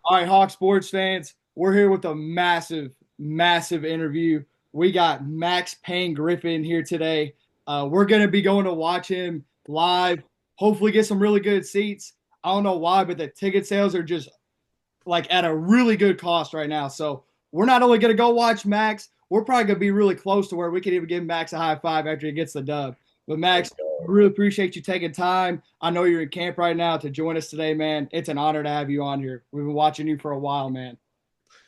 All right, Hawk sports fans, we're here with a massive, massive interview. We got Max Payne Griffin here today. We're going to be going to watch him live, hopefully get some really good seats. I don't know why, but the ticket sales are just like at a really good cost right now. So we're not only going to go watch Max, we're probably going to be really close to where we can even give Max a high five after he gets the dub. But Let's Max, I go. really appreciate you taking time. I know you're in camp right now to join us today, man. It's an honor to have you on here. We've been watching you for a while, man.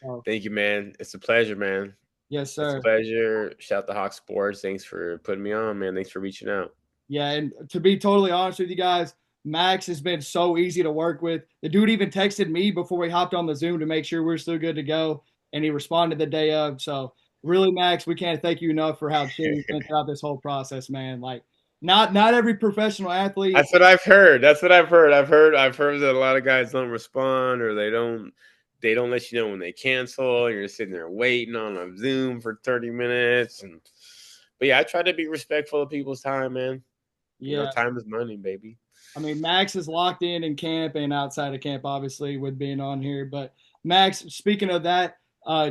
So, Thank you, man. It's a pleasure, man. yes, It's a sir. pleasure. Shout to Hawk Sports. Thanks for putting me on, man. Thanks for reaching out. Yeah, and to be totally honest with you guys, Max has been so easy to work with. The dude even texted me before we hopped on the Zoom to make sure we're still good to go, and he responded the day of. So really, Max, we can't thank you enough for how chill you've been throughout this whole process, man. Like not every professional athlete. That's what I've heard. That's what I've heard. I've heard that a lot of guys don't respond or they don't let you know when they cancel. And you're sitting there waiting on a Zoom for 30 minutes. But yeah, I try to be respectful of people's time, man. Yeah, Time is money, baby. I mean, Max is locked in camp and outside of camp, obviously, with being on here. But Max, speaking of that,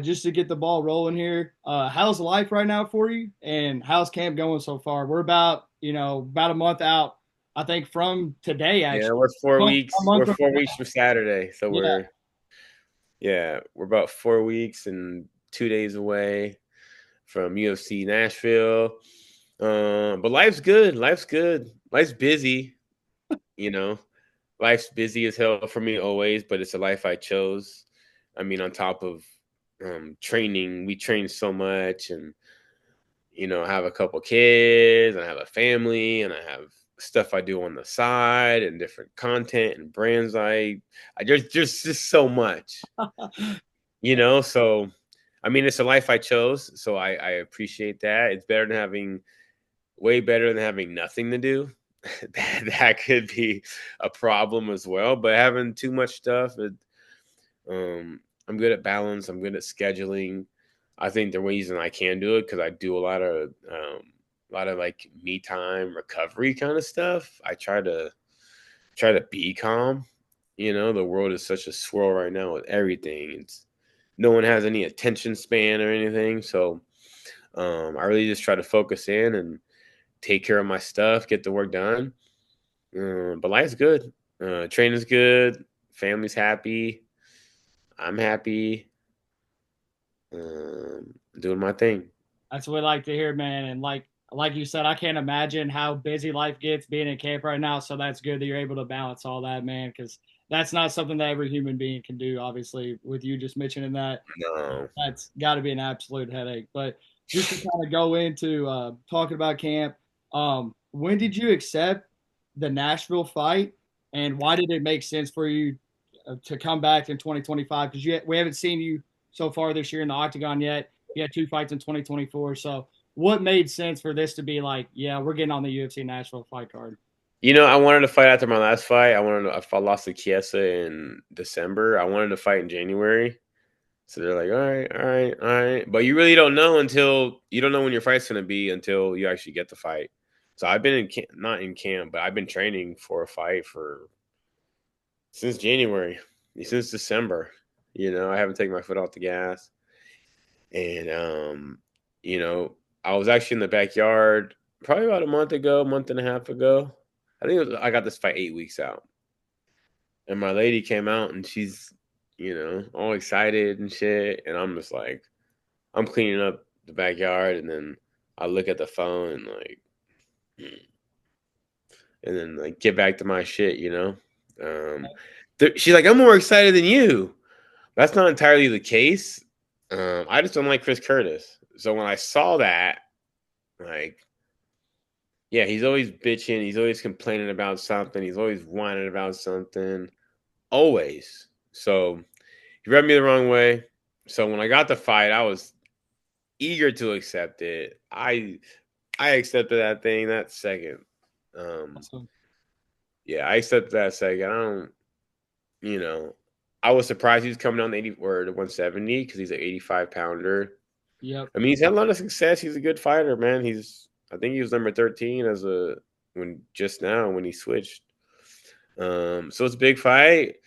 just to get the ball rolling here, how's life right now for you, and how's camp going so far? We're about a month out, I think, from today, Yeah, actually. we're four A weeks. month We're from 4 weeks from Saturday. So yeah, we're about 4 weeks and 2 days away from UFC Nashville. But life's good. Life's good. Life's busy. You know, life's busy as hell for me always, but it's a life I chose. I mean, on top of training, we train so much, and I have a couple kids, and I have a family, and I have stuff I do on the side, and different content and brands. I there's just so much, So I mean, it's a life I chose, so I appreciate that. It's better than having way better than having nothing to do. That could be a problem as well. But having too much stuff, I'm good at balance. I'm good at scheduling. I think the reason I can do it because I do a lot of like me time recovery kind of stuff. I try to be calm. The world is such a swirl right now with everything. No one has any attention span or anything. So I really just try to focus in and take care of my stuff, get the work done. But life's good. Training's good. Family's happy. I'm happy. Doing my thing. that's what we like to hear, man. And like you said, I can't imagine how busy life gets being in camp right now. So that's good that you're able to balance all that, man, because that's not something that every human being can do. Obviously, with you just mentioning that, No. that's got to be an absolute headache. But just to kind of go into talking about camp, when did you accept the Nashville fight, and why did it make sense for you to come back in 2025? Because we haven't seen you so far this year in the octagon yet. You had two fights in 2024. So what made sense for this to be like, yeah, we're getting on the UFC Nashville fight card? I wanted to fight after my last fight. If I lost to Chiesa in December, I wanted to fight in January. So they're like, all right, all right, all right. But you really don't know until you don't know when your fight's going to be until you actually get the fight. So I've been in camp, not in camp, but I've been training for a fight for since January, since December. I haven't taken my foot off the gas. And you know, I was actually in the backyard probably about a month ago, month and a half ago. I got this fight 8 weeks out, and my lady came out and she's all excited and shit, and I'm just like, I'm cleaning up the backyard, and then I look at the phone and like get back to my shit. Um, she's like, I'm more excited than you. That's not entirely the case. I just don't like Chris Curtis. So when I saw that, like, yeah, he's always bitching. He's always complaining about something. He's always whining about something. Always. So he rubbed me the wrong way. So when I got the fight, I was eager to accept it. I accepted that thing that second. Um, Awesome. yeah, I accepted that second. I don't, you know, I was surprised he was coming on the 80 or the 170 because he's an 85 pounder. Yep. I mean, he's had a lot of success. He's a good fighter, man. I think he was number 13 when just now when he switched. So it's a big fight.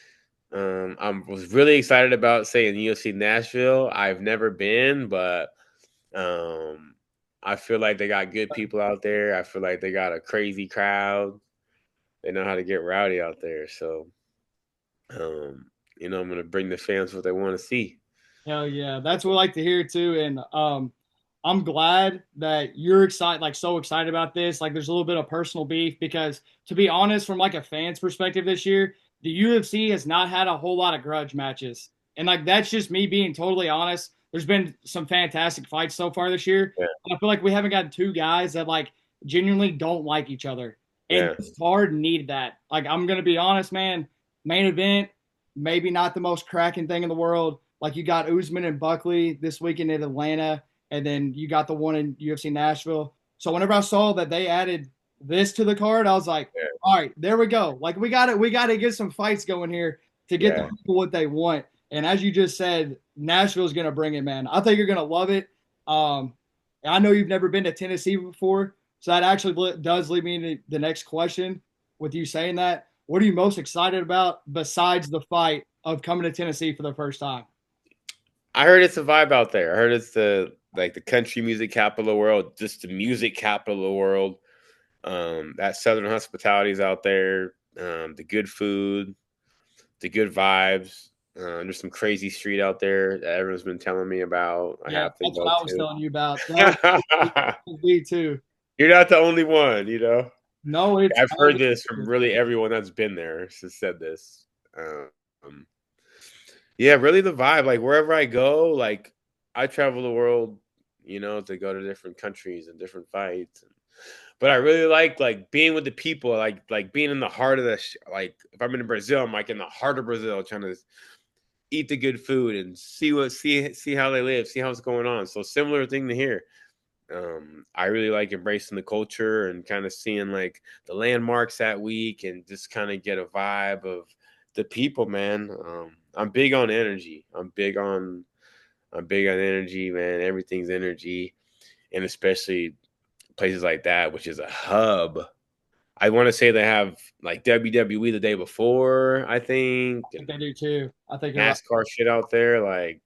I was really excited about saying UFC Nashville. I've never been, but um, I feel like they got good people out there. I feel like they got a crazy crowd. They know how to get rowdy out there. So, I'm gonna bring the fans what they want to see. Hell yeah, that's what I like to hear too. And I'm glad that you're excited, like so excited about this. Like, there's a little bit of personal beef because, to be honest, from like a fan's perspective, this year the UFC has not had a whole lot of grudge matches, and like that's just me being totally honest. There's been some fantastic fights so far this year. Yeah, And I feel like we haven't got two guys that like genuinely don't like each other, and yeah, this card needed that. Like, I'm gonna be honest, man. Main event, maybe not the most cracking thing in the world. Like, you got Usman and Buckley this weekend in Atlanta, and then you got the one in UFC Nashville. So whenever I saw that they added this to the card, I was like, yeah, all right, there we go. Like, we got to get some fights going here to get the yeah. people what they want. And as you just said, Nashville's gonna bring it, man. I think you're gonna love it. Um, I know you've never been to Tennessee before, so that actually does lead me into the next question. With you saying that, what are you most excited about besides the fight of coming to Tennessee for the first time? I heard it's a vibe out there. I heard it's the country music capital of the world, just the music capital of the world. That Southern hospitality is out there. The good food, the good vibes. There's some crazy street out there that everyone's been telling me about. I Yeah, have to that's what go I was to. telling you about. That was me too. You're not the only one, you know. No, it's I've heard this from really everyone that's been there has said this. Um, yeah, really the vibe. Like wherever I go, like I travel the world, to go to different countries and different fights. But I really like being with the people, like being in the heart of like if I'm in Brazil, I'm like in the heart of Brazil, trying to eat the good food and see how they live, see what's going on. So similar thing to here. I really like embracing the culture and kind of seeing like the landmarks that week and just kind of get a vibe of the people, man. I'm big on energy. I'm big on energy, man. Everything's energy, and especially places like that, which is a hub. I want to say they have like WWE the day before, I think, I think and they do too. I think you're right. NASCAR shit out there. Like,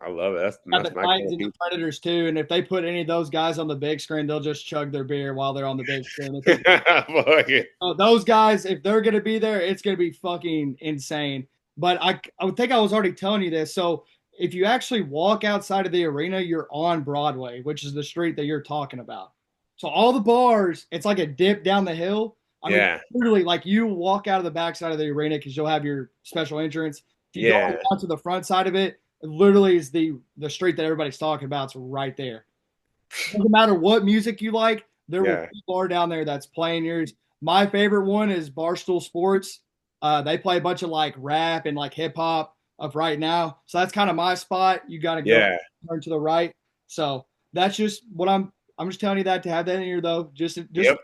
I love it. Got That's the my kind Titans of and the people. Predators too, and if they put any of those guys on the big screen, they'll just chug their beer while they're on the big screen. Fuck it. Those guys, if they're gonna be there, it's gonna be fucking insane. But I would think I was already telling you this. So if you actually walk outside of the arena, you're on Broadway, which is the street that you're talking about. So all the bars, it's like a dip down the hill. I mean, Yeah, literally, like you walk out of the backside of the arena because you'll have your special entrance. If you go yeah, out to the front side of it, it literally is the street that everybody's talking about. It's right there. Doesn't matter what music you like, there will yeah, be a bar down there that's playing yours. My favorite one is Barstool Sports. They play a bunch of like rap and like hip hop of right now. So that's kind of my spot. You got to go yeah. turn to the right. So that's just what I'm just telling you that to have that in here though. Just Yep.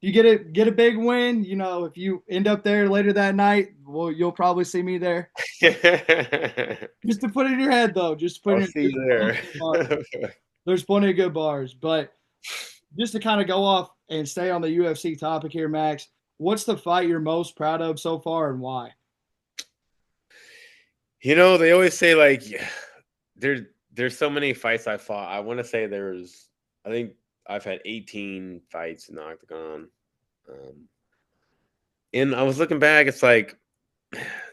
you get a big win. If you end up there later that night, well, you'll probably see me there. Just to put it in your head though. Just to put I'll it in see you there. there's plenty of good bars, but just to kind of go off and stay on the UFC topic here, Max, what's the fight you're most proud of so far and why? They always say like there's so many fights I fought. I want to say I think I've had 18 fights in the octagon. Um, and I was looking back, it's like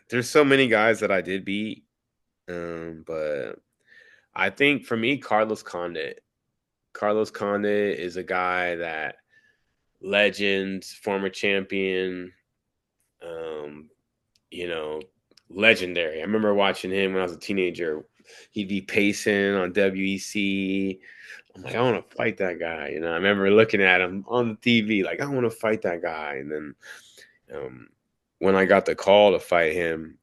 there's so many guys that I did beat. But I think for me, Carlos Condit. Carlos Condit is a guy that legend, former champion, um, you know, legendary. I remember watching him when I was a teenager. He'd be pacing on WEC. I'm like, I want to fight that guy. I remember looking at him on the TV, like, I want to fight that guy. And then um, when I got the call to fight him,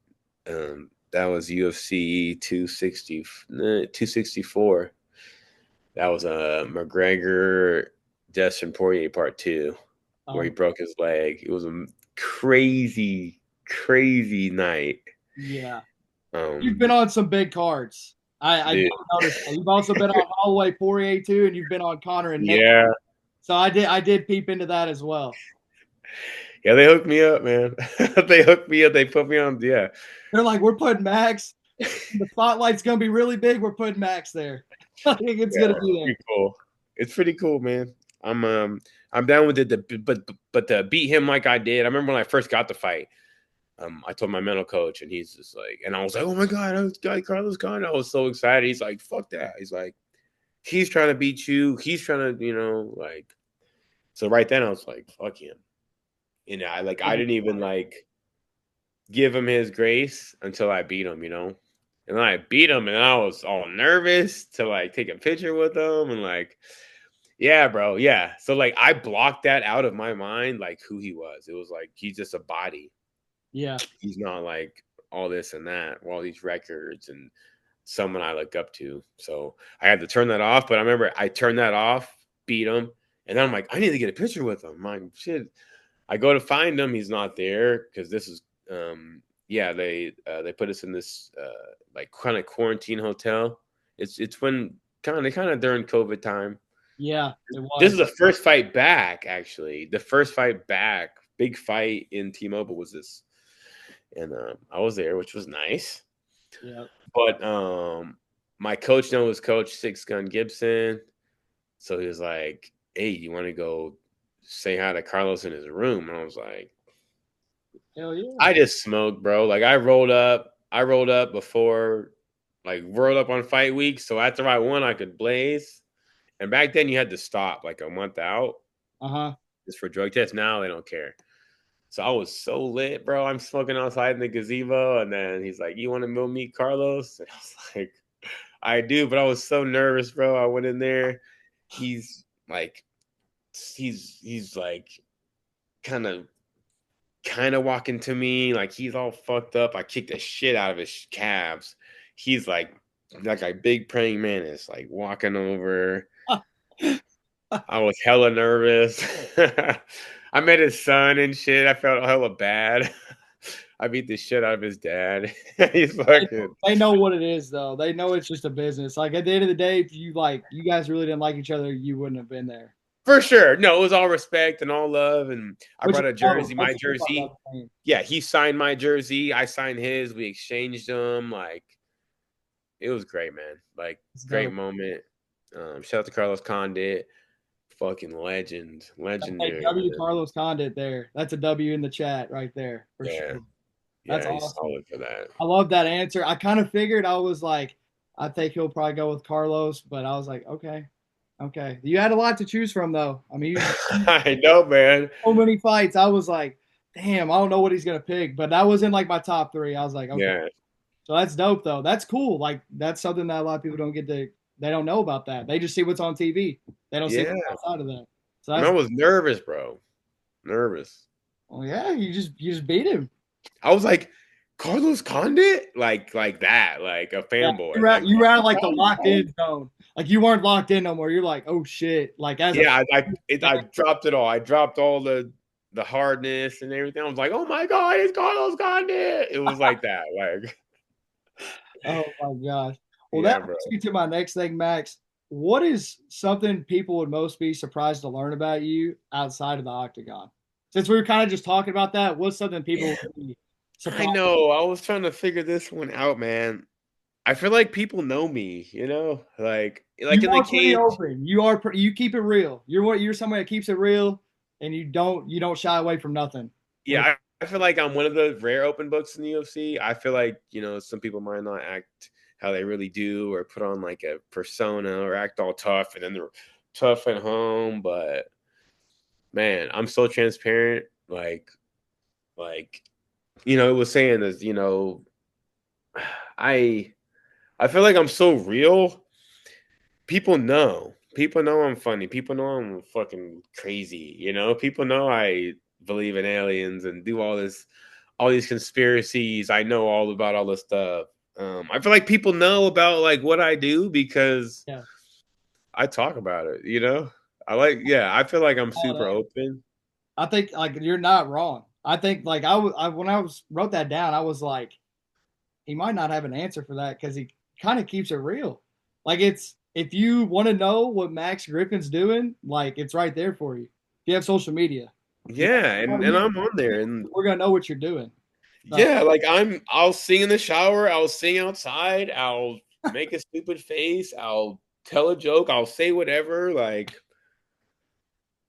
that was UFC 264. That was a McGregor Dustin Poirier part two, where he Um, broke his leg. It was a crazy, crazy night. yeah, you've Um, been on some big cards. I dude, noticed that. You've also been on Holloway Poirier too, and you've been on Connor and Nate. yeah, So I did peep into that as well. Yeah, they hooked me up, man. They hooked me up. They put me on. Yeah. They're like, we're putting Max. The spotlight's gonna be really big. We're putting Max there. I think it's Yeah, gonna be there. pretty cool. It's pretty cool, man. I'm down with it. But to beat him like I did, I remember when I first got the fight. I told my mental coach, and he's just like, and I was like, oh my god, this guy Carlos Condit. I was so excited. He's like, fuck that. He's like, he's trying to beat you. He's trying to, like. So right then I was like, fuck him. I didn't even like give him his grace until I beat him, And then I beat him and I was all nervous to like take a picture with him and like, yeah, bro. Yeah. So like I blocked that out of my mind, like who he was. It was like he's just a body. Yeah. He's not like all this and that, all these records and someone I look up to. So I had to turn that off. But I remember I turned that off, beat him, and then I'm like, I need to get a picture with him. My shit. I go to find him. He's not there because this is yeah, they put us in this like kind of quarantine hotel. It's when kind of during COVID time. Yeah, it This is was. the first fight back, actually. The first fight back, big fight in T-Mobile was this, and I was there, which was nice. Yeah. But my coach knows Coach Six Gun Gibson, so he was like, "Hey, you want to go say hi to Carlos in his room?" And I was like, Hell yeah. I just smoked, bro. Like I rolled up. I rolled up before, like rolled up on fight week. So after I won, I could blaze. And back then, you had to stop like a month out Uh-huh. just for drug tests. Now they don't care. So I was so lit, bro. I'm smoking outside in the gazebo, and then he's like, "You want to go meet Carlos?" And I was like, "I do," but I was so nervous, bro. I went in there. He's like, he's like, kind of walking to me like he's all fucked up. I kicked the shit out of his calves. He's like a big praying mantis, like walking over. I was hella nervous. I met his son and shit. I felt hella bad. I beat the shit out of his dad. He's fucking They know what it is though. They know it's just a business. Like at the end of the day, if you guys really didn't like each other, you wouldn't have been there. for sure. No, it was all respect and all love. And I Which is brought a dope. jersey, That's my the cool part jersey. about the game. Yeah, he signed my jersey. I signed his. We exchanged them. Like it was great, man. Like It's great dope. moment. Shout out to Carlos Condit, fucking Hey, legendary, W man. Carlos Condit there. That's a W in the chat right there for Yeah, sure. That's yeah, he's awesome. solid for that. I love that answer. I kind of figured I was like, I think he'll probably go with Carlos, but I was like, okay, okay. You had a lot to choose from though. I mean, you I know, man. so many fights. I was like, damn, I don't know what he's gonna pick, but that was in like my top three. I was like, okay. Yeah, So that's dope though. That's cool. Like that's something that a lot of people don't get to. They don't know about that. They just see what's on TV. They don't see yeah. what's outside of that. So I mean, I that's was nervous, bro. Nervous. well, yeah. You just beat him. I was like, Carlos Condit, like that, like a Yeah, fanboy, you were like you were out of like the Carlos locked Condit. in zone. Like you weren't locked in no more. You're like, oh shit. Like as a Yeah, fan, I dropped it all. I dropped all the hardness and everything. I was like, oh my god, it's Carlos Condit. It was like that, like oh my gosh. Well, that yeah, bro. brings me to my next thing, Max. What is something people would most be surprised to learn about you outside of the octagon? Since we were kind of just talking about that, what's something people Yeah, would be I surprised? know. I was trying to figure this one out, man. I feel like people know me, like You in the are pretty cage. open. You keep it real. You're somebody that keeps it real, and you don't shy away from nothing. When it, Yeah, I feel like I'm one of the rare open books in the UFC. I feel like some people might not act how they really do, or put on like a persona, or act all tough, and then they're tough at home. But man, I'm so transparent. Like it was saying this. I I feel like I'm so real. People know. People know I'm funny. People know I'm fucking crazy. People know I believe in aliens and do all these conspiracies. I know all about all this stuff. I feel like people know about like what I do because yeah, I talk about it. Yeah. I feel like I'm all super that. open. I think like you're not wrong. I think like when I was wrote that down, I was like, he might not have an answer for that because he kind of keeps it real. Like it's if you want to know what Max Griffin's doing, like it's right there for you. If you have social media. Yeah, Yeah, well, and I'm on there, and we're gonna know what you're doing. So, yeah, like I'll sing in the shower, I'll sing outside, I'll make a stupid face, I'll tell a joke, I'll say whatever, like,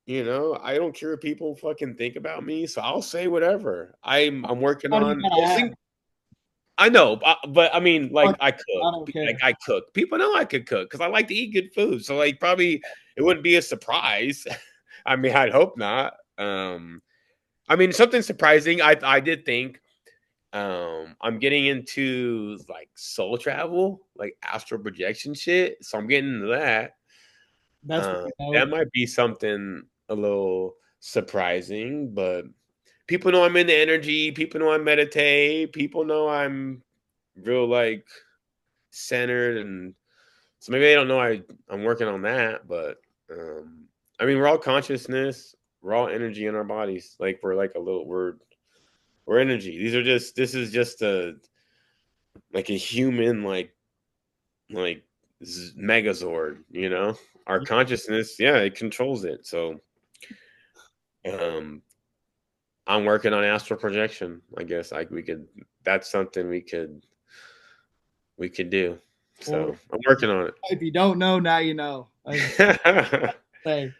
I don't care what people fucking think about me, so I'll say whatever. I'm working how do you on gotta well, act? sing I know, but I mean, Like, like I cook, I don't like care. I cook. People know I could cook because I like to eat good food. So like, probably it wouldn't be a surprise. I mean, I'd hope not. I mean, something surprising. I did think I'm getting into like soul travel, like astral projection shit. So I'm getting into that. That's pretty That dope. might be something a little surprising, but people know I'm in the energy. People know I meditate. People know I'm real like centered, and so maybe they don't know I'm working on that. But I mean, we're all consciousness, we're all energy in our bodies. Like we're like a little we're energy. This is just a like a human like megazord. Our consciousness, yeah, it controls it. So um I'm working on astral projection. I guess like we could. That's something we could do. Well, So I'm working on if you don't know, now you know. As it. I say,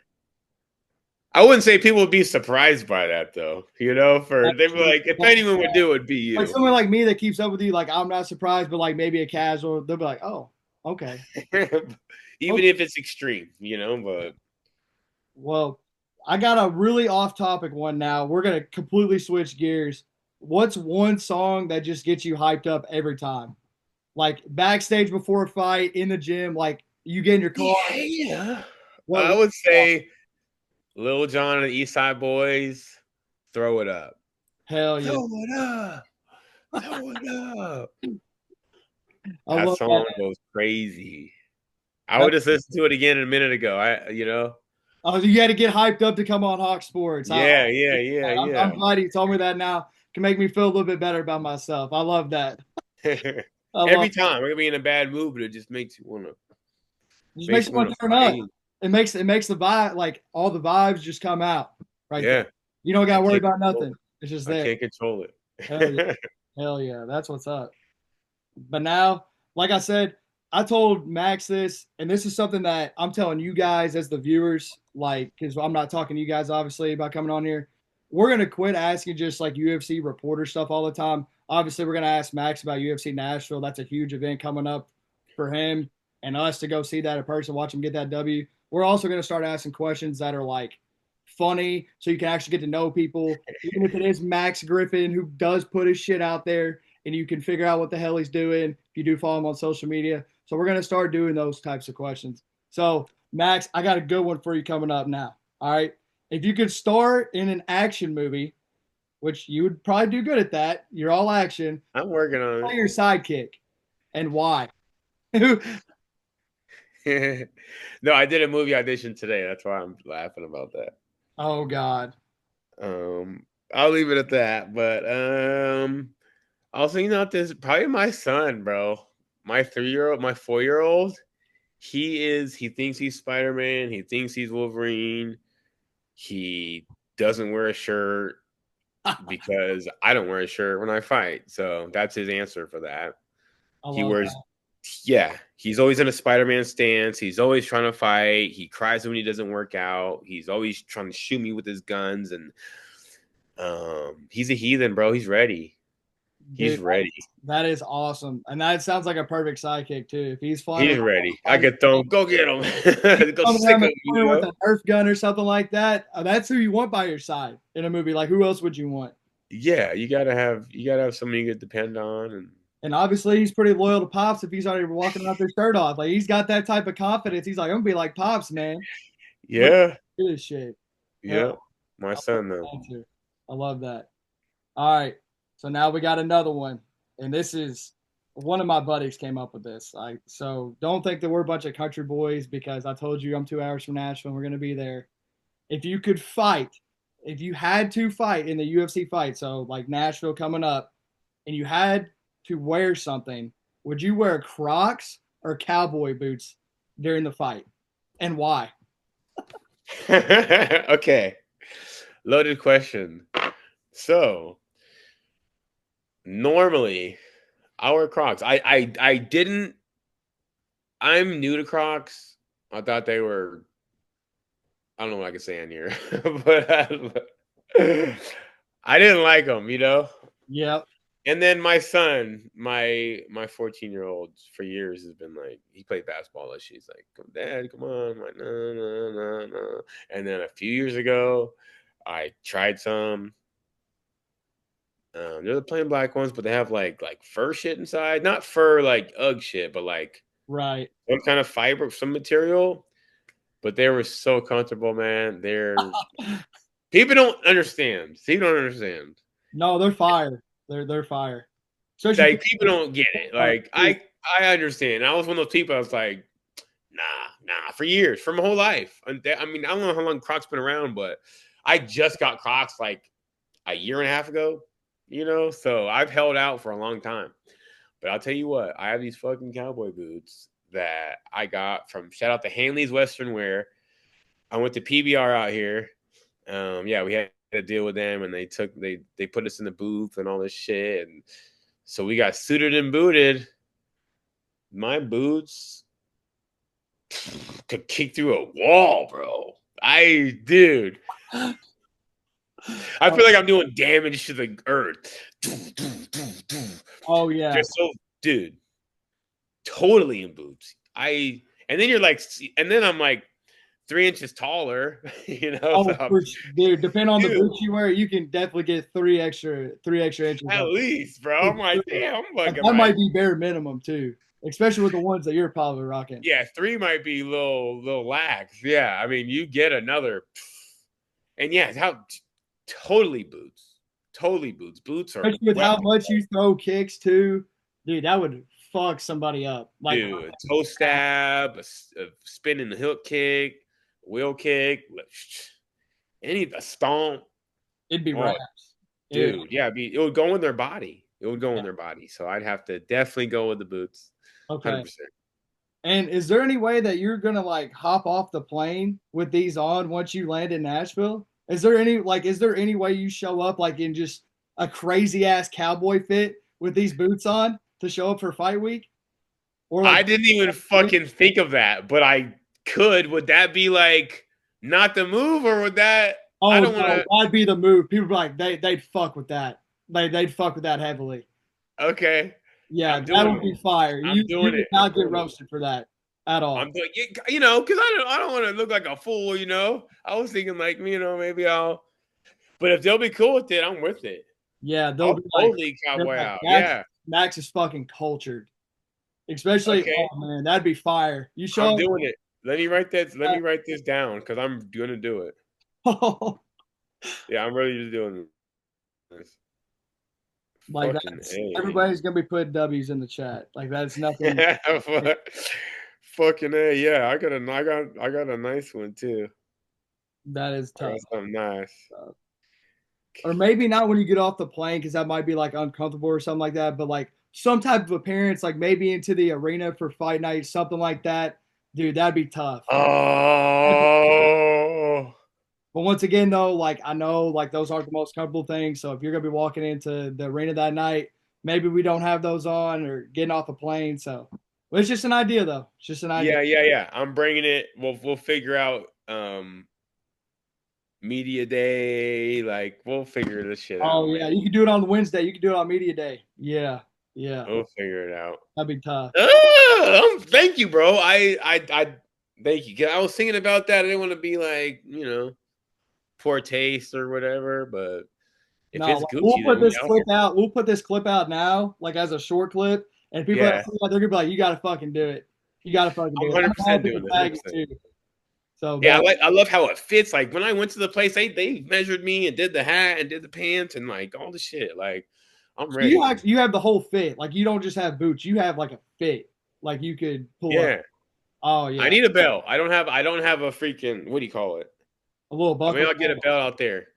I wouldn't say people would be surprised by that though. For they'd be like, if anyone would do it, it'd be like you. someone like me that keeps up with you, like I'm not surprised, but like maybe a casual, they'll be like, "Oh, okay, Even okay." if it's extreme, but Well, I got a really off-topic one now. We're gonna completely switch gears. What's one song that just gets you hyped up every time? Like backstage before a fight, in the gym, like you get in your car. yeah. What? I What would say Lil Jon and the East Side Boys, throw it up. hell yeah! Throw it up. Throw it up. I That love that. song goes crazy. I That would just listen to it again a minute ago. oh, you had to get hyped up to come on Hawk Sports. Yeah, yeah, yeah, I'm yeah. glad you told me that now. Can make me feel a little bit better about myself. I love that. I love Every time I could be in a bad mood, but it just it. Just makes makes you you want wanna to turn up. fight. It makes the vibe like all the vibes just come out right there. Yeah, You don't got I to worry can't about control nothing. It's just I there. can't control Hell yeah. it. Hell yeah. That's what's up. But now, like I said, I told Max this, and this is something that I'm telling you guys as the viewers, like, because I'm not talking to you guys obviously about coming on here. We're gonna quit asking just like UFC reporter stuff all the time. Obviously, we're gonna ask Max about UFC Nashville. That's a huge event coming up for him and us to go see that in person, watch him get that W. We're also gonna start asking questions that are like funny, so you can actually get to know people, even if it is Max Griffin who does put his shit out there and you can figure out what the hell he's doing if you do follow him on social media. So we're going to start doing those types of questions. So, Max, I got a good one for you coming up now. All right. If you could star in an action movie, which you would probably do good at that, you're all action, I'm working on play your sidekick and why? it. No, I did a movie audition today. That's why I'm laughing about that. Oh, God. Um, I'll leave it at that. But also, this probably my son, bro. My 3-year-old, my 4-year-old. He thinks he's Spider-Man. He thinks he's Wolverine. He doesn't wear a shirt I because I don't wear a shirt when I fight. So that's his answer for that. He love wears, that. yeah, he's always in a Spider-Man stance. He's always trying to fight. He cries when he doesn't work out. He's always trying to shoot me with his guns. And he's a heathen, bro. He's ready. He's Dude, ready. that is awesome. And that sounds like a perfect sidekick, too. If he's flying He's around, ready. I could throw him. Go get him. Go coming stick down the him. corner with a Nerf gun or something like that, that's who you want by your side in a movie. Like, who else would you want? Yeah, you gotta have somebody you could depend on, and And obviously, he's pretty loyal to Pops if he's already walking around with his shirt off. Like, he's got that type of confidence. He's like, I'm going to be like Pops, man. Look at yeah, this shit. Hell, yeah. My I love son though. that answer. I love that. All right. So now we got another one. And this is one of my buddies came up with this. So don't think that we're a bunch of country boys because I told you I'm 2 hours from Nashville and we're going to be there. If you could fight, if you had to fight in the UFC fight, so like Nashville coming up, and you had to wear something, would you wear Crocs or cowboy boots during the fight? And why? Okay, Loaded question. So normally I wear Crocs. I didn't. I'm new to Crocs. I thought they were. I don't know what I can say in here, but I didn't like them. Yep. And then my son, my 14-year-old, for years has been like, he played basketball. And she's like, "Come, Dad, come on!" I'm like, no, no, no, no. And then a few years ago, I tried some. They're the plain black ones, but they have like fur shit inside. Not fur like UGG shit, but like Right. some kind of fiber, some material. But they were so comfortable, man. They're people don't understand. People don't understand. No, they're fire. They're fire. Especially Like people don't get it. Like too. I understand. I was one of those people. I was like, nah, for years, for my whole life. And I mean, I don't know how long Crocs been around, but I just got Crocs like a year and a half ago. So I've held out for a long time. But I'll tell you what, I have these fucking cowboy boots that I got from shout out to Hanley's Western Wear. I went to PBR out here. Yeah, we had a deal with them, and they put us in the booth and all this shit, and so we got suited and booted. My boots could kick through a wall, bro. Dude, I feel like I'm doing damage to the earth. Oh yeah. Just so, dude, totally in boots. And then you're like, and then I'm like 3 inches taller, Oh, So dude, depending on the dude, boots you wear, you can definitely get three extra inches at on. least, bro. For I'm like, sure. damn, I'm like, That might be bare minimum too, especially with the ones that you're probably rocking. yeah, three might be little lax. Yeah, I mean, you get another, and yeah, how totally boots, totally boots. Boots are Especially with how weapons, much you throw kicks too, dude. That would fuck somebody up. Like, dude. A toe stab, a spinning hook kick, wheel kick, a stomp. it'd be Oh, raps. dude, yeah, it would go in their body. It would go in their body. So I'd have to definitely go with the boots, Okay. 100%. And is there any way that you're gonna like hop off the plane with these on once you land in Nashville? Is there any way you show up like in just a crazy ass cowboy fit with these boots on to show up for fight week? Or like I didn't even fucking think of that, but I could. Would that be like not the move, or would that? I oh don't want no, to. that'd be the move. People be like they'd fuck with that. They'd fuck with that heavily. Okay, Yeah, I'm that doing would it. be fire. I'm You doing would it. I'm not get doing it. roasted for that at all. I'm doing because I don't want to look like a fool. I was thinking like maybe I'll. But if they'll be cool with it, I'm with it. Yeah, they'll I'll be like totally they're cowboy like out. Max. Yeah. Max is fucking cultured. Especially, Okay. oh man, that'd be fire. You I'm show doing it. Let me write that. Let me up. write this down because I'm gonna do it. Yeah, I'm ready to do this. Like Fucking that's A. everybody's gonna be putting W's in the chat. Like that's nothing. Yeah, fucking A. Yeah, I got a nice one too. That is I got tough. something nice. Or maybe not when you get off the plane because that might be like uncomfortable or something like that. But like some type of appearance, like maybe into the arena for fight night, something like that. Dude, that'd be tough. Oh, But once again, though, like I know, like those aren't the most comfortable things. So if you're gonna be walking into the arena that night, maybe we don't have those on or getting off a plane. So well, it's just an idea, though. It's just an idea. yeah. I'm bringing it. We'll figure out media day. Like we'll figure this shit out, Oh yeah, man. you can do it on Wednesday. You can do it on media day. Yeah, yeah, We'll figure it out. that'd be tough. Thank you, bro. I thank you. 'Cause I was thinking about that. I didn't want to be like poor taste or whatever, but if No, it's like, we'll Gucci, put then this yeah, clip out. We'll put this clip out now, like as a short clip, and people that yeah. see that, they're gonna be like, "You gotta fucking do it. You gotta fucking I'm do it." I'm gonna 100% have doing people it. tag it 100%. too. So, Yeah, but I love how it fits. Like when I went to the place, they measured me and did the hat and did the pants and like all the shit. Like I'm so you ready. actually you have the whole fit. Like you don't just have boots. You have like a fit. Like you could pull up. Yeah. Oh I yeah, need a belt. I don't have a freaking what do you call it? a little I mean, buckle. I'll get a belt out there.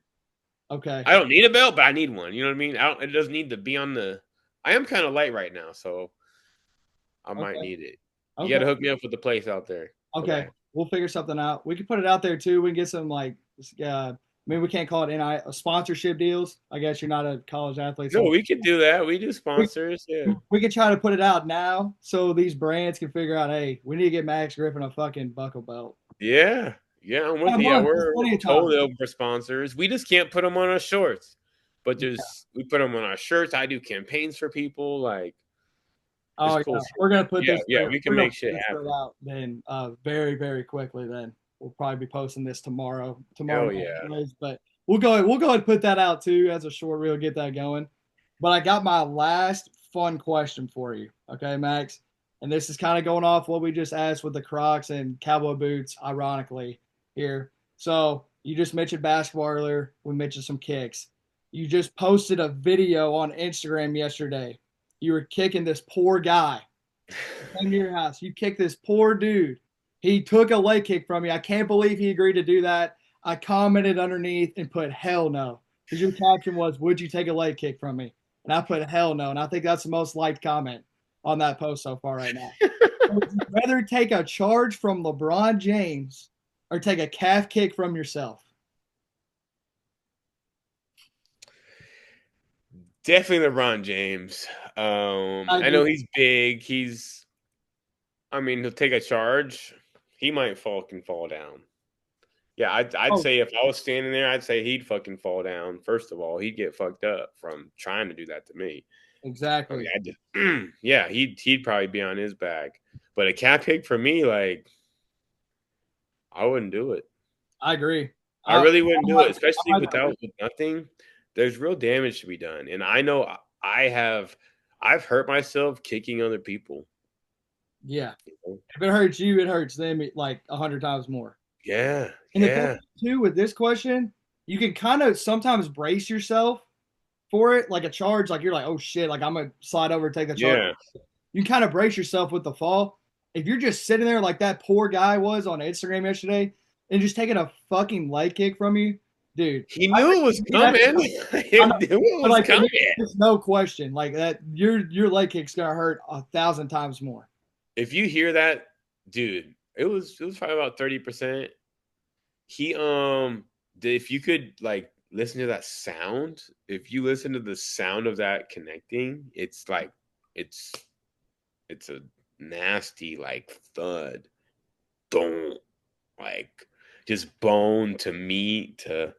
Okay. I don't need a belt, but I need one. You know what I mean? It doesn't need to be on the. I am kind of light right now, so I might Okay. need it. You got Okay. to hook me up with the place out there for Okay. that. We'll figure something out. We can put it out there too. We can get some like mean, we can't call it sponsorship deals. I guess you're not a college athlete, No, so we could do that. We do we, sponsors. Yeah. we can try to put it out now so these brands can figure out, hey, we need to get Max Griffin a fucking buckle belt. Yeah. Yeah, I'm with A you. Yeah, month is we're plenty of time. totally open for sponsors. We just can't put them on our shorts. But Yeah. we put them on our shirts. I do campaigns for people. Like, it's Oh cool yeah, shit. we're gonna put Yeah, this. yeah, we can We're gonna make put shit this happen. out then very very quickly. Then we'll probably be posting this tomorrow Hell night, yeah. anyways, but we'll go ahead and put that out too as a short reel, get that going. But I got my last fun question for you, okay, Max? And this is kind of going off what we just asked with the Crocs and cowboy boots, ironically here. So you just mentioned basketball earlier. We mentioned some kicks. You just posted a video on Instagram yesterday. You were kicking this poor guy. Came to your house. You kicked this poor dude. He took a leg kick from you. I can't believe he agreed to do that. I commented underneath and put hell no. Because your caption was, would you take a leg kick from me? And I put hell no. And I think that's the most liked comment on that post so far right now. Would you rather take a charge from LeBron James or take a calf kick from yourself? Definitely LeBron James. I I agree. know he's big. I mean, he'll take a charge. He might fucking fall down. Yeah, I'd Oh, say if I was standing there, I'd say he'd fucking fall down. First of all, he'd get fucked up from trying to do that to me. I mean, exactly. I just, yeah, he'd probably be on his back. But a cat pick for me, like, I wouldn't do it. I agree. I I really wouldn't do it, especially might agree. with nothing. There's real damage to be done, and I know I have. I've hurt myself kicking other people. Yeah. You know? If it hurts you, it hurts them like 100 times more. Yeah, And the thing yeah, too with this question, you can kind of sometimes brace yourself for it, like a charge, like you're like, oh shit, like I'm gonna slide over and take the charge. yeah. You kind of brace yourself with the fall. If you're just sitting there like that poor guy was on Instagram yesterday and just taking a fucking leg kick from you, dude, He I knew it was think that's coming. He I know, knew it but was like coming. there's no question like that. Your leg kick's gonna hurt 1,000 times more. If you hear that, dude, it was probably about 30%. He if you could like listen to that sound, if you listen to the sound of that connecting, it's like it's it's a nasty like thud. Don't like just bone to meat to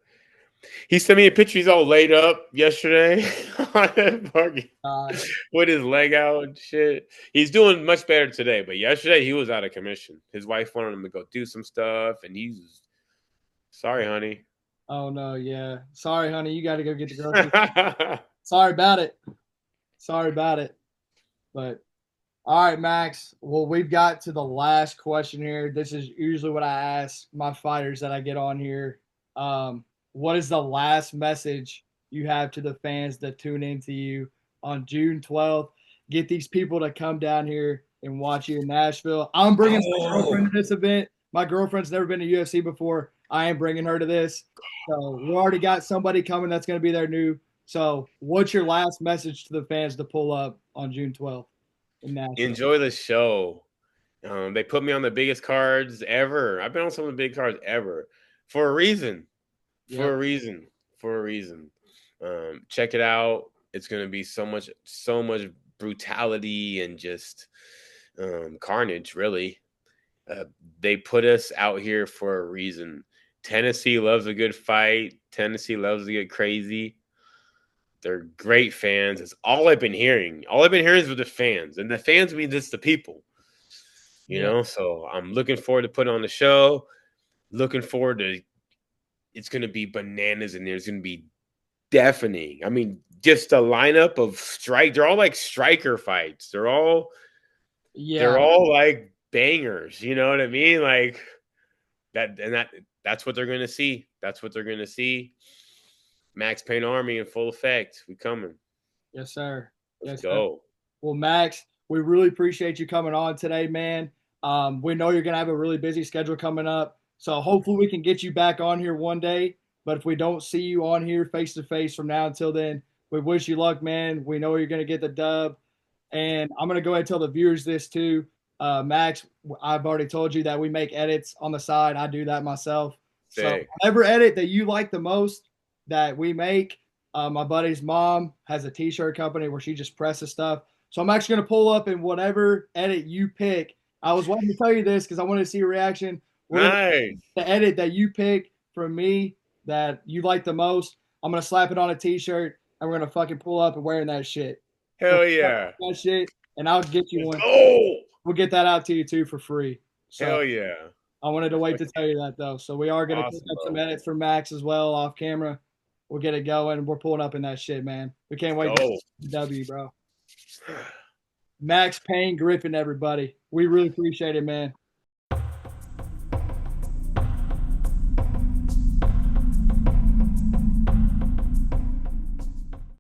he sent me a picture. He's all laid up yesterday on that fucking God, with his leg out and shit. He's doing much better today, but yesterday he was out of commission. His wife wanted him to go do some stuff, and he's sorry, honey. oh no, yeah. Sorry, honey, you got to go get the groceries. Sorry about it. Sorry about it. But all right, Max. Well, we've got to the last question here. This is usually what I ask my fighters that I get on here. What is the last message you have to the fans that tune into you on June 12th? Get these people to come down here and watch you in Nashville. I'm bringing my Oh, girlfriend to this event. My girlfriend's never been to UFC before. I am bringing her to this. So we already got somebody coming that's going to be there new. So, what's your last message to the fans to pull up on June 12th in Nashville? enjoy the show. They put me on the biggest cards ever. I've been on some of the big cards ever for a reason. For Yep. a reason. For a reason. Check it out. It's gonna be so much brutality and just carnage, really. Uh, they put us out here for a reason. Tennessee loves a good fight. Tennessee loves to get crazy. They're great fans. It's all I've been hearing. All I've been hearing is with the fans, and the fans means it's the people. You Yeah. know, so I'm looking forward to putting on the show. Looking forward to it's going to be bananas, and there's going to be deafening. I mean, just a lineup of strike. They're all like striker fights. They're Yeah. all like bangers. You know what I mean? Like that, and that's what they're going to see. That's what they're going to see. Max Payne Army in full effect. We coming. Yes, sir. Let's Yes, sir. go. Well, Max, we really appreciate you coming on today, man. We know you're going to have a really busy schedule coming up. So hopefully we can get you back on here one day. But if we don't see you on here face to face from now until then, we wish you luck, man. We know you're going to get the dub. And I'm going to go ahead and tell the viewers this too. Max, I've already told you that we make edits on the side. I do that myself. So Sick. whatever edit that you like the most that we make, my buddy's mom has a t-shirt company where she just presses stuff. So I'm actually going to pull up in whatever edit you pick. I was wanting to tell you this because I wanted to see your reaction. We're going to Nice. the edit that you pick from me that you like the most. I'm going to slap it on a t-shirt and we're going to fucking pull up and wearing that shit. Hell yeah. That shit. And I'll get you Let's one. go. We'll get that out to you too for free. So Hell yeah. I wanted to wait to tell you that though. So we are going to pick Awesome, up some bro. edits from Max as well off camera. We'll get it going. We're pulling up in that shit, man. We can't wait to Go. W, bro. Max Payne Griffin, everybody. We really appreciate it, man.